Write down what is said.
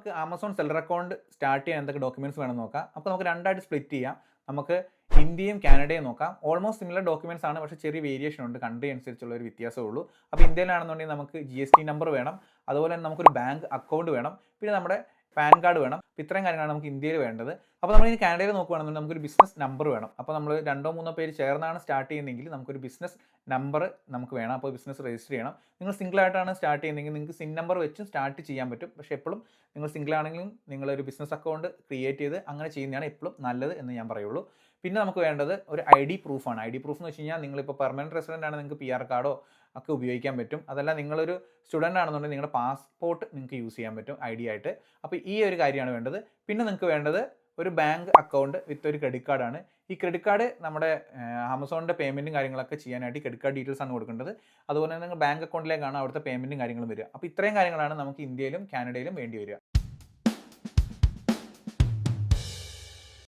നമുക്ക് Amazon seller account start ചെയ്യാൻ എന്തൊക്കെ ഡോക്യുമെന്റ്സ് വേണമെന്ന് നോക്കാം. അപ്പോൾ നമുക്ക് രണ്ടായിട്ട് സ്പ്ലിറ്റ് ചെയ്യാം. നമുക്ക് ഇന്ത്യയും കാനഡയും നോക്കാം. ഓൾമോസ്റ്റ് സിമിലർ ഡോക്യുമെന്റ്സ് ആണ്, പക്ഷേ ചെറിയ വേരിയേഷൻ ഉണ്ട്. കൺട്രി അനുസരിച്ചുള്ള ഒരു വ്യത്യാസമേ ഉള്ളൂ. അപ്പോൾ ഇന്ത്യയിലാണെന്നുണ്ടെങ്കിൽ നമുക്ക് GST നമ്പർ വേണം, അതുപോലെ തന്നെ നമുക്കൊരു ബാങ്ക് അക്കൗണ്ട് വേണം, പിന്നെ നമ്മുടെ പാൻ കാർഡ് വേണം. അപ്പോൾ ഇത്രയും കാര്യങ്ങളാണ് നമുക്ക് ഇന്ത്യയിൽ വേണ്ടത്. അപ്പോൾ നമ്മൾ ഇനി കാനഡയിൽ നോക്കുകയാണെന്നുണ്ടെങ്കിൽ നമുക്കൊരു ബിസിനസ് നമ്പർ വേണം. അപ്പോൾ നമ്മൾ 2-3 പേര് ചേർന്നാണ് സ്റ്റാർട്ട് ചെയ്യുന്നതെങ്കിൽ നമുക്കൊരു ബിസിനസ് നമ്പർ നമുക്ക് വേണം. അപ്പോൾ ബിസിനസ് രജിസ്റ്റർ ചെയ്യണം. നിങ്ങൾ സിംഗിൾ ആയിട്ടാണ് സ്റ്റാർട്ട് ചെയ്യുന്നതെങ്കിൽ നിങ്ങൾക്ക് സിൻ നമ്പർ വെച്ചും സ്റ്റാർട്ട് ചെയ്യാൻ പറ്റും. പക്ഷേ എപ്പോഴും നിങ്ങൾ സിംഗിൾ ആണെങ്കിലും നിങ്ങളൊരു ബിസിനസ് അക്കൗണ്ട് ക്രിയേറ്റ് ചെയ്ത് അങ്ങനെ ചെയ്യുന്നതാണ് എപ്പോഴും നല്ലത് എന്ന് ഞാൻ പറയുള്ളൂ. പിന്നെ നമുക്ക് വേണ്ടത് ഒരു ID പ്രൂഫാണ്. ID പ്രൂഫ് എന്ന് വെച്ച് കഴിഞ്ഞാൽ നിങ്ങളിപ്പോൾ പെർമനന്റ് റെസിഡന്റ് ആണ്, നിങ്ങൾക്ക് PR കാർഡോ ഒക്കെ ഉപയോഗിക്കാൻ പറ്റും. അതല്ല നിങ്ങളൊരു സ്റ്റുഡൻ്റ് ആണെന്നുണ്ടെങ്കിൽ നിങ്ങളുടെ പാസ്പോർട്ട് നിങ്ങൾക്ക് യൂസ് ചെയ്യാൻ പറ്റും ID ആയിട്ട്. അപ്പോൾ ഈ ഒരു കാര്യമാണ് വേണ്ടത്. പിന്നെ നിങ്ങൾക്ക് വേണ്ടത് ഒരു ബാങ്ക് അക്കൗണ്ട് വിത്ത് ഒരു ക്രെഡിറ്റ് കാർഡാണ്. ഈ ക്രെഡിറ്റ് കാർഡ് നമ്മുടെ ആമസോണിൻ്റെ പേയ്മെൻറ്റും കാര്യങ്ങളൊക്കെ ചെയ്യാനായിട്ട് ക്രെഡിറ്റ് കാർഡ് ഡീറ്റെയിൽസ് ആണ് കൊടുക്കേണ്ടത്. അതുപോലെ തന്നെ നിങ്ങൾ ബാങ്ക് അക്കൗണ്ടിലേക്കാണ് അവിടുത്തെ പേയ്മെൻറ്റും കാര്യങ്ങളും വരിക. അപ്പോൾ ഇത്രയും കാര്യങ്ങളാണ് നമുക്ക് ഇന്ത്യയിലും കാനഡയിലും വേണ്ടി വരിക.